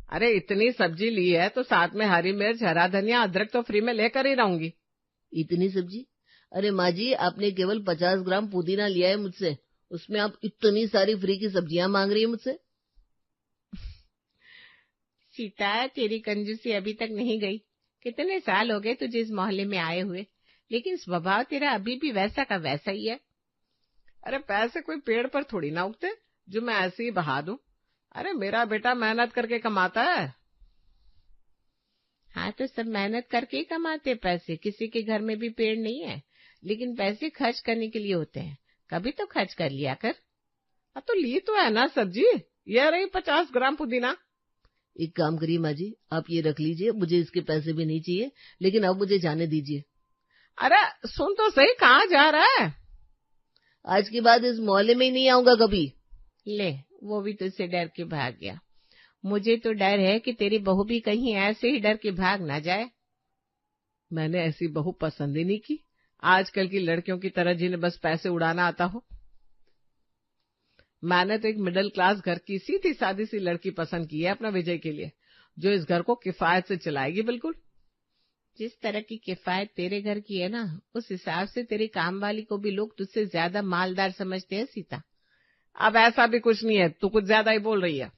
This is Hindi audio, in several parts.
अरे इतनी सब्जी ली है तो साथ में हरी मिर्च, हरा धनिया, अदरक तो फ्री में लेकर ही रहूंगी। इतनी सब्जी? अरे माँ जी, आपने केवल 50 ग्राम पुदीना लिया है मुझसे, उसमें आप इतनी सारी फ्री की सब्जियां मांग रही है मुझसे। सीता, तेरी कंजूसी अभी तक नहीं गई। कितने साल हो गए तुझे इस मोहल्ले में आए हुए, लेकिन स्वभाव तेरा अभी भी वैसा का वैसा ही है। अरे पैसे कोई पेड़ पर थोड़ी ना उगते जो मैं ऐसे ही बहा दूं। अरे मेरा बेटा मेहनत करके कमाता है। हाँ, तो सब मेहनत करके ही कमाते पैसे, किसी के घर में भी पेड़ नहीं है, लेकिन पैसे खर्च करने के लिए होते हैं, कभी तो खर्च कर लिया कर। अब तो ली तो है ना सब्जी, ये रही 50 ग्राम पुदीना। एक काम करिए माँ जी, आप ये रख लीजिए, मुझे इसके पैसे भी नहीं चाहिए, लेकिन अब मुझे जाने दीजिए। अरे सुन तो सही, कहाँ जा रहा है? आज के बाद इस मोहल्ले में ही नहीं आऊंगा कभी। ले, वो भी तुझसे डर के भाग गया। मुझे तो डर है कि तेरी बहू भी कहीं ऐसे ही डर के भाग ना जाए। मैंने ऐसी बहू पसंद ही नहीं की, आजकल की लड़कियों की तरह जिन्हें बस पैसे उड़ाना आता हो। मैंने तो एक मिडिल क्लास घर की सीधी सादी सी लड़की पसंद की है अपना विजय के लिए, जो इस घर को किफायत से चलाएगी। बिल्कुल जिस तरह की किफायत तेरे घर की है ना, उस हिसाब से तेरी काम वाली को भी लोग तुझसे ज्यादा मालदार समझते हैं सीता। अब ऐसा भी कुछ नहीं है, तू कुछ ज्यादा ही बोल रही है।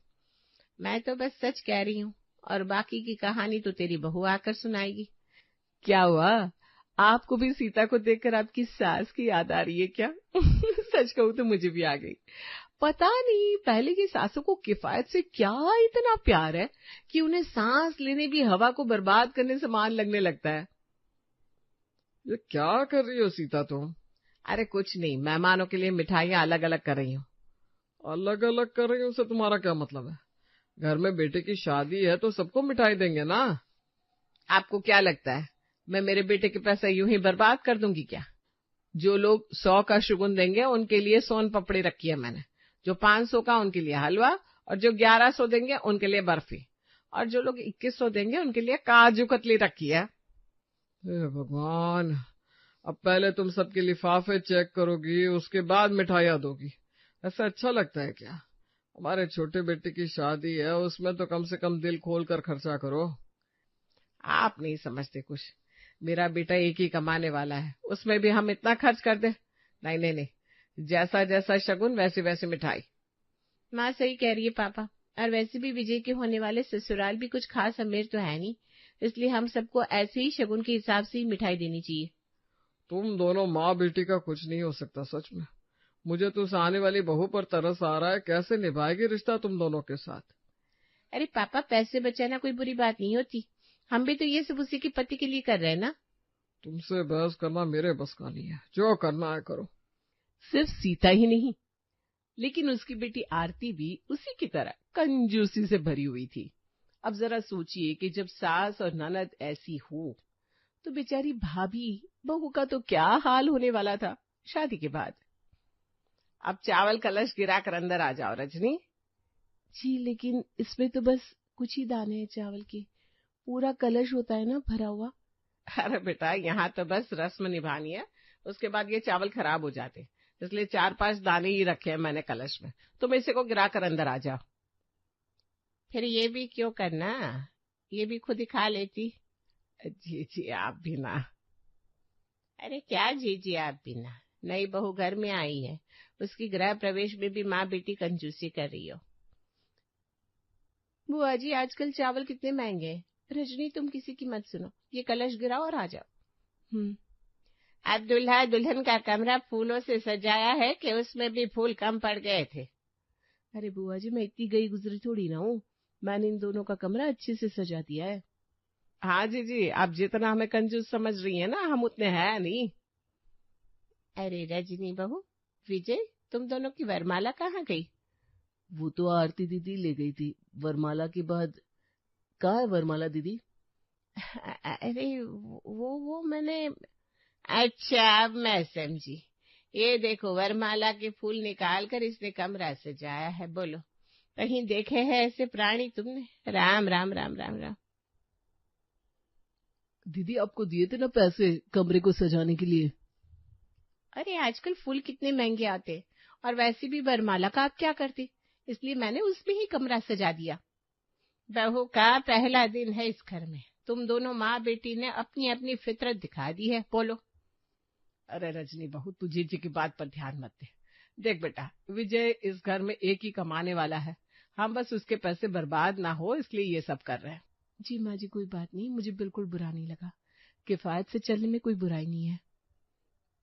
मैं तो बस सच कह रही हूँ, और बाकी की कहानी तो तेरी बहू आकर सुनाएगी। क्या हुआ, आपको भी सीता को देखकर आपकी सास की याद आ रही है क्या? सच कहूं तो मुझे भी आ गई। पता नहीं पहले की सासों को किफायत से क्या इतना प्यार है कि उन्हें सांस लेने भी हवा को बर्बाद करने समान लगने लगता है। ये क्या कर रही हो सीता तुम? अरे कुछ नहीं, मेहमानों के लिए मिठाइयाँ अलग अलग कर रही हूँ। अलग अलग कर रही हूँ से तुम्हारा क्या मतलब है? घर में बेटे की शादी है तो सबको मिठाई देंगे ना। आपको क्या लगता है मैं मेरे बेटे के पैसे यूं ही बर्बाद कर दूंगी क्या? जो लोग 100 का शगुन देंगे उनके लिए सोन पपड़ी रखी है मैंने, जो 500 का उनके लिए हलवा, और जो 1100 देंगे उनके लिए बर्फी, और जो लोग 2100 देंगे उनके लिए काजू कतली रखी है। हे भगवान, अब पहले तुम सबके लिफाफे चेक करोगी, उसके बाद मिठाइयाँ दोगी। ऐसा अच्छा लगता है क्या? हमारे छोटे बेटे की शादी है, उसमें तो कम से कम दिल खोल कर खर्चा करो। आप नहीं समझते कुछ, मेरा बेटा एक ही कमाने वाला है, उसमें भी हम इतना खर्च कर दे? नहीं नहीं नहीं, जैसा जैसा शगुन वैसी वैसी मिठाई। माँ सही कह रही है पापा, और वैसे भी विजय के होने वाले ससुराल भी कुछ खास अमीर तो है नहीं, इसलिए हम सबको ऐसे ही शगुन के हिसाब से ही मिठाई देनी चाहिए। तुम दोनों माँ बेटी का कुछ नहीं हो सकता सच में। मुझे तो उस आने वाली बहू पर तरस आ रहा है, कैसे निभाएगी रिश्ता तुम दोनों के साथ। अरे पापा, पैसे बचाना कोई बुरी बात नहीं होती, हम भी तो ये सब उसी के पति के लिए कर रहे हैं ना। तुमसे बहस करना मेरे बस का नहीं है, जो करना है करो। सिर्फ सीता ही नहीं, लेकिन उसकी बेटी आरती भी उसी की तरह कंजूसी से भरी हुई थी। अब जरा सोचिए कि जब सास और ननद ऐसी हो तो बेचारी भाभी बहू का तो क्या हाल होने वाला था शादी के बाद। अब चावल कलश गिरा कर अंदर आ जाओ रजनी। जी, लेकिन इसमें तो बस कुछ ही दाने हैं चावल के, पूरा कलश होता है ना भरा हुआ। अरे बेटा, यहाँ तो बस रस्म निभानी है, उसके बाद ये चावल खराब हो जाते, इसलिए 4-5 दाने ही रखे हैं मैंने कलश में। तुम इसे को गिरा कर अंदर आ जाओ। फिर ये भी क्यों करना, ये भी खुद ही खा लेती। जी जी आप भी ना। अरे क्या जी जी आप भी ना, नई बहू घर में आई है, उसकी गृह प्रवेश में भी माँ बेटी कंजूसी कर रही हो। बुआ जी, आजकल चावल कितने महंगे हैं। रजनी, तुम किसी की मत सुनो, ये कलश गिराओ और आ जाओ। अब दूल्हा दुल्हन का कमरा फूलों से सजाया है कि उसमें भी फूल कम पड़ गए थे। अरे बुआ जी, मैं इतनी गई गुजरी थोड़ी ना हूँ, मैंने इन दोनों का कमरा अच्छे से सजा दिया है। हाँ जी जी, आप जितना हमें कंजूस समझ रही हैं ना, हम उतने हैं नहीं। अरे रजनी बहू, विजय, तुम दोनों की वरमाला कहाँ गई? वो तो आरती दीदी ले गई थी, वरमाला के बाद। कहाँ है वरमाला दीदी? अरे वो मैंने, अच्छा अब मैं समझी। ये देखो, वरमाला के फूल निकाल कर इसने कमरा सजाया है। बोलो, कहीं देखे हैं ऐसे प्राणी तुमने? राम राम राम राम राम। दीदी, आपको दिए थे ना पैसे कमरे को सजाने के लिए। अरे आजकल फूल कितने महंगे आते, और वैसे भी वरमाला का आप क्या करते, इसलिए मैंने उसमें ही कमरा सजा दिया। बहू का पहला दिन है इस घर में, तुम दोनों माँ बेटी ने अपनी अपनी फितरत दिखा दी है। बोलो। अरे रजनी बहू, तू जीजी की बात पर ध्यान मत दे। देख बेटा, विजय इस घर में एक ही कमाने वाला है, हम बस उसके पैसे बर्बाद ना हो इसलिए ये सब कर रहे हैं। जी माँ जी, कोई बात नहीं, मुझे बिल्कुल बुरा नहीं लगा, किफायत से चलने में कोई बुराई नहीं है।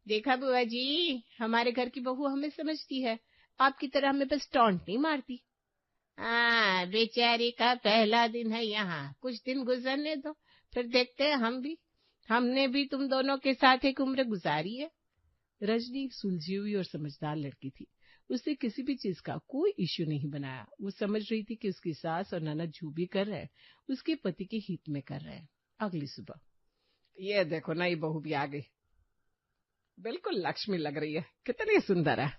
देखा बुआ जी, हमारे घर की बहू हमें समझती है, आपकी तरह हमें बस टॉन्ट नहीं मारती। हाँ, बेचारी का पहला दिन है यहाँ, कुछ दिन गुजरने दो, फिर देखते हैं हम भी। हमने भी तुम दोनों के साथ एक उम्र गुजारी है। रजनी एक सुलझी हुई और समझदार लड़की थी, उसने किसी भी चीज का कोई इश्यू नहीं बनाया। वो समझ रही थी कि उसकी सास और ननद जो भी कर रहे हैं उसके पति के हित में कर रहे हैं। अगली सुबह, ये देखो नई बहू भी आ गई, बिल्कुल लक्ष्मी लग रही है, कितनी सुंदर है।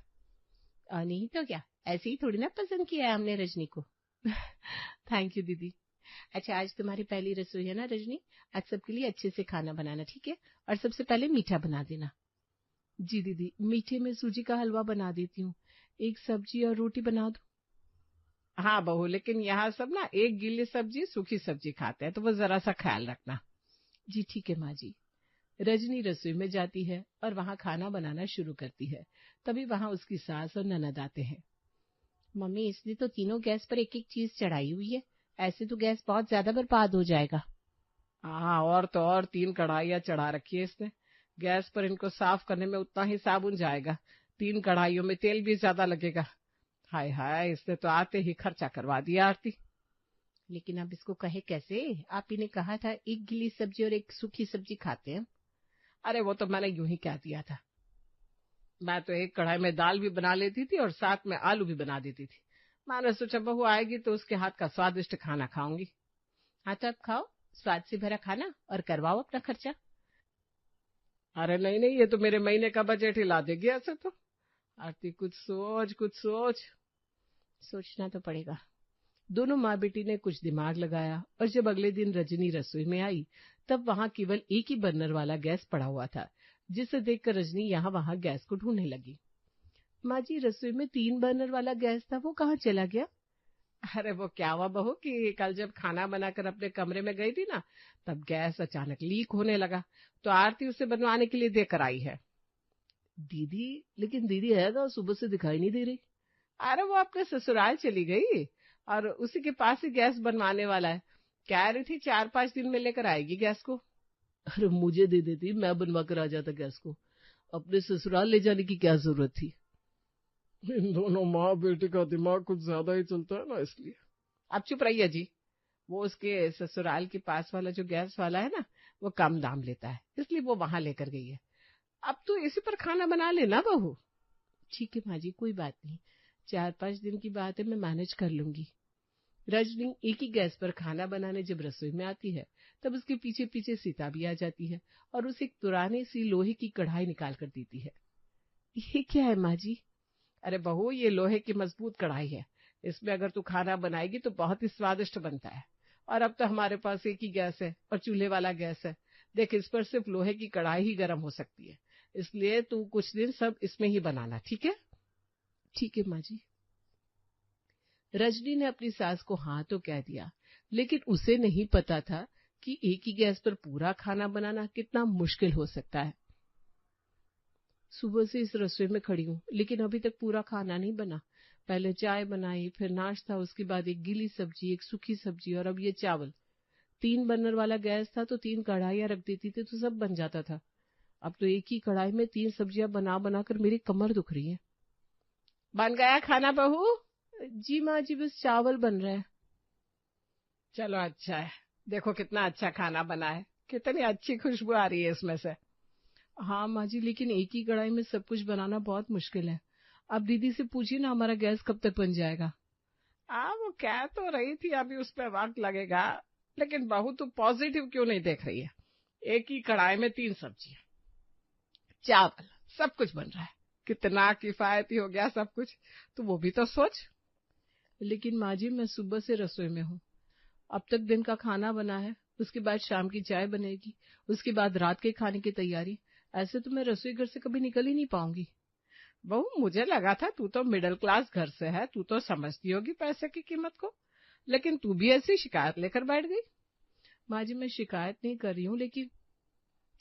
नहीं तो क्या, ऐसे ही थोड़ी ना पसंद किया है हमने रजनी को। थैंक यू दीदी। अच्छा, आज तुम्हारी पहली रसोई है ना रजनी, आज सबके लिए अच्छे से खाना बनाना, ठीक है? और सबसे पहले मीठा बना देना। जी दीदी, मीठे में सूजी का हलवा बना देती हूँ, एक सब्जी और रोटी बना दो। हाँ बहू, लेकिन यहाँ सब ना एक गीली सब्जी सूखी सब्जी खाते हैं, तो वो जरा सा ख्याल रखना। जी ठीक है माँ जी। रजनी रसोई में जाती है और वहाँ खाना बनाना शुरू करती है। तभी वहाँ उसकी सास और ननद आते हैं। मम्मी, इसलिए तो तीनों गैस पर एक एक चीज चढ़ाई हुई है, ऐसे तो गैस बहुत ज्यादा बर्बाद हो जाएगा। हाँ, और तो और 3 कढ़ाइयाँ चढ़ा रखी है इसने, गैस पर इनको साफ करने में उतना ही साबुन जाएगा, 3 कढ़ाइयों में तेल भी ज्यादा लगेगा। हाय हाय, इसने तो आते ही खर्चा करवा दिया आरती। लेकिन अब इसको कहे कैसे? आप ही ने कहा था एक गीली सब्जी और एक सूखी सब्जी खाते हैं। अरे वो तो मैंने यूं ही कह दिया था, मैं तो एक कढ़ाई में दाल भी बना लेती थी और साथ में आलू भी बना देती थी। मैंने सोचा बहू आएगी तो उसके हाथ का स्वादिष्ट खाना खाऊंगी। हाँ तो अब खाओ स्वाद से भरा खाना और करवाओ अपना खर्चा। अरे नहीं नहीं, ये तो मेरे महीने का बजट हिला देगी ऐसे तो। आरती कुछ सोच, कुछ सोच। सोचना तो पड़ेगा। दोनों माँ बेटी ने कुछ दिमाग लगाया और जब अगले दिन रजनी रसोई में आई तब वहाँ केवल एक ही बर्नर वाला गैस पड़ा हुआ था, जिसे देखकर रजनी यहाँ वहाँ गैस को ढूंढने लगी। माँ जी, रसोई में 3 बर्नर वाला गैस था, वो कहाँ चला गया? अरे वो क्या हुआ बहू कि कल जब खाना बनाकर अपने कमरे में गई थी ना, तब गैस अचानक लीक होने लगा, तो आरती उसे बनवाने के लिए देकर आई है। दीदी, लेकिन दीदी है ना, सुबह से दिखाई नहीं दे रही। अरे वो अपने ससुराल चली गई और उसी के पास ही गैस बनवाने वाला है, कह रही थी 4-5 दिन में लेकर आएगी गैस को। अरे मुझे दे देती, मैं बनवा कर आ जाता गैस को, अपने ससुराल ले जाने की क्या जरूरत थी। इन दोनों माँ बेटी का दिमाग कुछ ज्यादा ही चलता है ना, इसलिए। अब चुप रहिए जी, वो उसके ससुराल के पास वाला जो गैस वाला है ना, वो कम दाम लेता है, इसलिए वो वहां लेकर गई है। अब तो इसी पर खाना बना लेना बहू। ठीक है माँ जी, कोई बात नहीं, 4-5 दिन की बात है, मैं मैनेज कर लूंगी। रजनी एक ही गैस पर खाना बनाने जब रसोई में आती है तब उसके पीछे पीछे सीता भी आ जाती है और उसे एक पुरानी सी लोहे की कढ़ाई निकाल कर देती है। ये क्या है माँ जी? अरे बहू, ये लोहे की मजबूत कढ़ाई है, इसमें अगर तू खाना बनाएगी तो बहुत ही स्वादिष्ट बनता है। और अब तो हमारे पास एक ही गैस है और चूल्हे वाला गैस है, देख इस पर सिर्फ लोहे की कढ़ाई ही गर्म हो सकती है, इसलिए तू कुछ दिन सब इसमें ही बनाना, ठीक है? ठीक है माँ जी। रजनी ने अपनी सास को हाँ तो कह दिया, लेकिन उसे नहीं पता था कि एक ही गैस पर पूरा खाना बनाना कितना मुश्किल हो सकता है। सुबह से इस रसोई में खड़ी हूँ, लेकिन अभी तक पूरा खाना नहीं बना। पहले चाय बनाई, फिर नाश्ता, उसके बाद एक गीली सब्जी, एक सूखी सब्जी और अब ये चावल। 3 बर्नर वाला गैस था तो 3 कढ़ाइयाँ रख देती थी तो सब बन जाता था। अब तो एक ही कढ़ाई में 3 सब्जियां बना बनाकर मेरी कमर दुख रही है। बन गया खाना बहू? जी माँ जी, बस चावल बन रहा है। चलो अच्छा है, देखो कितना अच्छा खाना बना है, कितनी अच्छी खुशबू आ रही है इसमें से। हाँ माँ जी, लेकिन एक ही कढ़ाई में सब कुछ बनाना बहुत मुश्किल है। अब दीदी से पूछिए ना, हमारा गैस कब तक बन जाएगा। वो कह तो रही थी अभी उस पर वक्त लगेगा, लेकिन बहू तू पॉजिटिव क्यों नहीं देख रही है? एक ही कढ़ाई में 3 सब्जियां, चावल, सब कुछ बन रहा है, कितना किफायती हो गया सब कुछ, तो वो भी तो सोच। लेकिन माँ जी, मैं सुबह से रसोई में हूँ, अब तक दिन का खाना बना है, उसके बाद शाम की चाय बनेगी, उसके बाद रात के खाने की तैयारी। ऐसे तो मैं रसोई घर से कभी निकल ही नहीं पाऊंगी। बहू मुझे लगा था तू तो मिडिल क्लास घर से है, तू तो समझती होगी पैसे की कीमत को, लेकिन तू भी ऐसी शिकायत लेकर बैठ गई। माँ जी, मैं शिकायत नहीं कर रही हूँ, लेकिन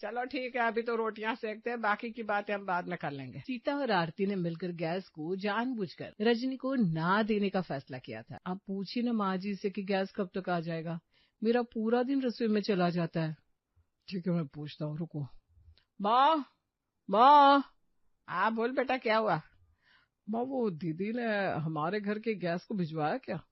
चलो ठीक है, अभी तो रोटियां सेकते हैं, बाकी की बातें हम बाद में कर लेंगे। सीता और आरती ने मिलकर गैस को जानबूझकर रजनी को ना देने का फैसला किया था। आप पूछिए ना माँ जी से कि गैस कब तक आ जाएगा, मेरा पूरा दिन रसोई में चला जाता है। ठीक है, मैं पूछता हूँ, रुको। माँ, माँ। हाँ बोल बेटा, क्या हुआ? माँ, वो दीदी ने हमारे घर के गैस को भिजवाया क्या?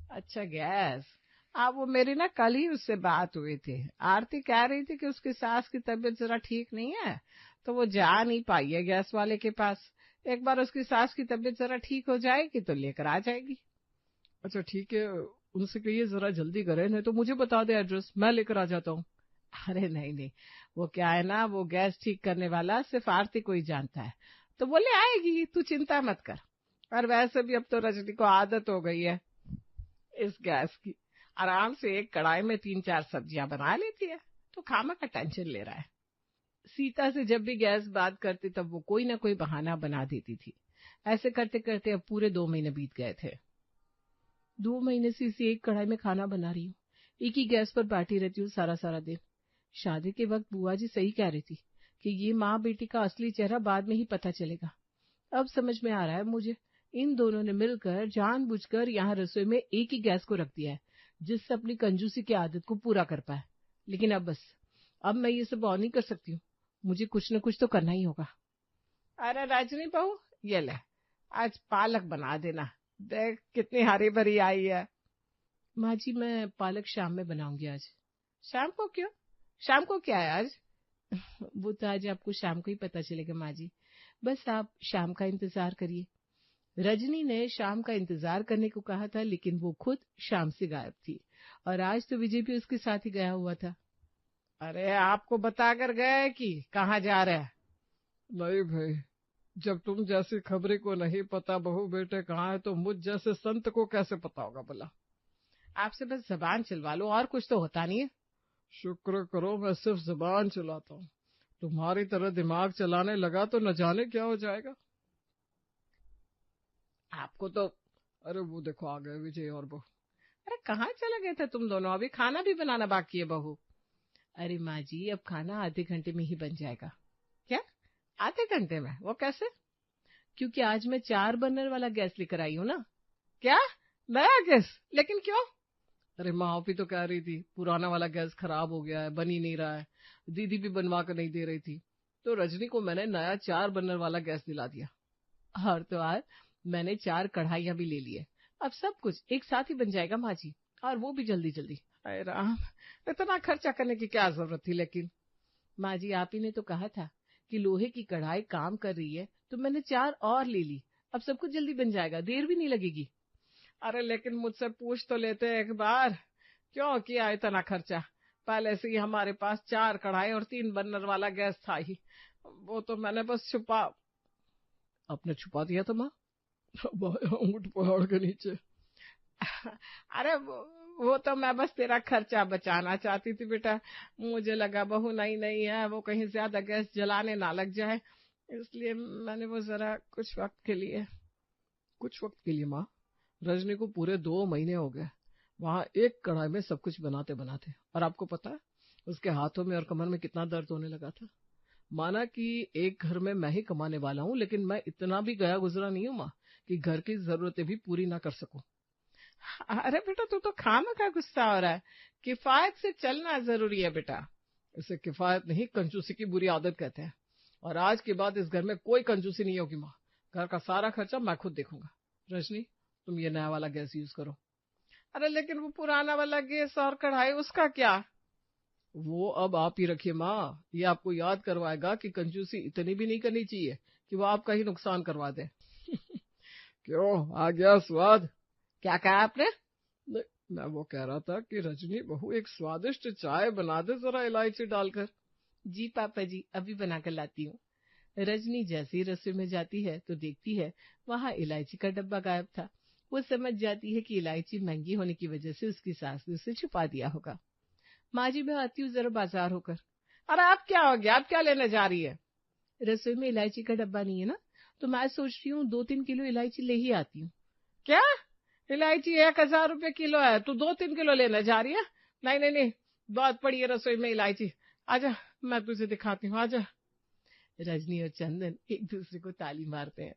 अच्छा, गैस। वो मेरी ना कल ही उससे बात हुई थी। आरती कह रही थी कि उसकी सास की तबीयत जरा ठीक नहीं है, तो वो जा नहीं पाई है गैस वाले के पास। एक बार उसकी सास की तबीयत जरा ठीक हो जाएगी तो लेकर आ जाएगी। अच्छा ठीक है, उनसे कहिए जरा जल्दी करें, नहीं तो मुझे बता दे एड्रेस, मैं लेकर आ जाता हूँ। अरे नहीं नहीं, वो क्या है ना, वो गैस ठीक करने वाला सिर्फ आरती को ही जानता है, तो वो ले आएगी, तू चिंता मत कर। और वैसे भी अब तो रजनी को आदत हो गई है इस गैस की, आराम से एक कढ़ाई में 3-4 सब्जियां बना लेती है, तो खामा का टेंशन ले रहा है। सीता से जब भी गैस बात करती तब वो कोई ना कोई बहाना बना देती थी। ऐसे करते करते अब पूरे 2 महीने बीत गए थे। 2 महीने से इसी एक कढ़ाई में खाना बना रही हूँ, एक ही गैस पर बैठी रहती हूँ सारा सारा दिन। शादी के वक्त बुआ जी सही कह रही थी कि ये माँ बेटी का असली चेहरा बाद में ही पता चलेगा। अब समझ में आ रहा है मुझे, इन दोनों ने मिलकर जानबूझकर यहाँ रसोई में एक ही गैस को रख दिया है, जिससे अपनी कंजूसी की आदत को पूरा कर पाए। लेकिन अब बस, अब मैं ये सब और नहीं कर सकती हूँ, मुझे कुछ न कुछ तो करना ही होगा। अरे रजनी बहू, ये ले, आज पालक बना देना, देख कितनी हरी भरी आई है। माँ जी, मैं पालक शाम में बनाऊंगी आज। शाम को क्यों? शाम को क्या है आज? वो तो आज आपको शाम को ही पता चलेगा माँ जी, बस आप शाम का इंतजार करिए। रजनी ने शाम का इंतजार करने को कहा था, लेकिन वो खुद शाम से गायब थी, और आज तो विजय भी उसके साथ ही गया हुआ था। अरे आपको बताकर गए कि कहाँ जा रहे हैं? नहीं भाई, जब तुम जैसी खबरी को नहीं पता बहू बेटे कहाँ है, तो मुझ जैसे संत को कैसे पता होगा भला? आपसे बस जबान चलवा लो, और कुछ तो होता नहीं है। शुक्र करो मैं सिर्फ जबान चलाता हूँ, तुम्हारी तरह दिमाग चलाने लगा तो न जाने क्या हो जाएगा। आपको तो, अरे वो देखो आ गए विजय और बहू। अरे कहाँ चले गए थे तुम दोनों? अभी खाना भी बनाना बाकी है बहू। अरे माँ जी, अब खाना आधे घंटे में ही बन जाएगा। क्या आधे घंटे में? वो कैसे? क्योंकि आज मैं 4 बर्नर वाला गैस लेकर आई हूँ ना। क्या, नया गैस? लेकिन क्यों? अरे माँ भी तो कह रही थी पुराना वाला गैस खराब हो गया है, बन ही नहीं रहा है, दीदी भी बनवा कर नहीं दे रही थी, तो रजनी को मैंने नया 4 बर्नर वाला गैस दिला दिया। और तो आज मैंने 4 कढ़ाइयां भी ले ली है, अब सब कुछ एक साथ ही बन जाएगा माँ जी, और वो भी जल्दी जल्दी। अरे राम, इतना खर्चा करने की क्या जरूरत थी? लेकिन माँ जी, आप ही ने तो कहा था कि लोहे की कढ़ाई काम कर रही है, तो मैंने 4 और ले ली, अब सब कुछ जल्दी बन जाएगा, देर भी नहीं लगेगी। अरे लेकिन मुझसे पूछ तो लेते एक बार, क्यों किया इतना खर्चा? पहले से ही हमारे पास 4 कढ़ाई और 3 बर्नर वाला गैस था ही, वो तो मैंने बस छुपा। आपने छुपा दिया था माँ? ऊंट पहाड़ के नीचे। अरे वो तो मैं बस तेरा खर्चा बचाना चाहती थी बेटा, मुझे लगा बहू नहीं नहीं है, वो कहीं ज्यादा गैस जलाने ना लग जाए, इसलिए मैंने वो जरा कुछ वक्त के लिए। कुछ वक्त के लिए माँ? रजनी को पूरे 2 महीने हो गए वहां एक कढ़ाई में सब कुछ बनाते बनाते, और आपको पता है उसके हाथों में और कमर में कितना दर्द होने लगा था। माना कि एक घर में मैं ही कमाने वाला हूँ, लेकिन मैं इतना भी गया गुजरा नहीं हूँ माँ कि घर की जरूरतें भी पूरी ना कर सकूं। अरे बेटा, तू तो खामखा गुस्सा हो रहा है, किफायत से चलना जरूरी है बेटा। इसे किफायत नहीं, कंजूसी की बुरी आदत कहते हैं, और आज के बाद इस घर में कोई कंजूसी नहीं होगी माँ, घर का सारा खर्चा मैं खुद देखूंगा। रजनी, तुम ये नया वाला गैस यूज करो। अरे लेकिन वो पुराना वाला गैस और कढ़ाई, उसका क्या? वो अब आप ही रखिए माँ, ये आपको याद करवाएगा कि कंजूसी इतनी भी नहीं करनी चाहिए कि वो आपका ही नुकसान करवा दे। क्यों, आ गया स्वाद? क्या कहा आपने? मैं वो कह रहा था कि रजनी बहू एक स्वादिष्ट चाय बना दे जरा इलायची डालकर। जी पापा जी, अभी बनाकर लाती हूँ। रजनी जैसे ही रसोई में जाती है तो देखती है वहां इलायची का डब्बा गायब था। वो समझ जाती है कि इलायची महंगी होने की वजह से उसकी सास ने उसे छुपा दिया होगा। माँ जी, मैं आती हूँ जरा बाजार होकर। अरे आप क्या हो गया, आप क्या लेने जा रही है? रसोई में इलायची का डब्बा नहीं है ना, तो मैं सोच रही हूँ 2-3 किलो इलायची ले ही आती हूँ। क्या, इलायची 1000 रुपए किलो है, तू 2-3 किलो लेना जा रही है? नहीं नहीं नहीं, बहुत पड़ी है रसोई में इलायची, आजा मैं तुझे दिखाती हूँ, आजा। रजनी और चंदन एक दूसरे को ताली मारते हैं।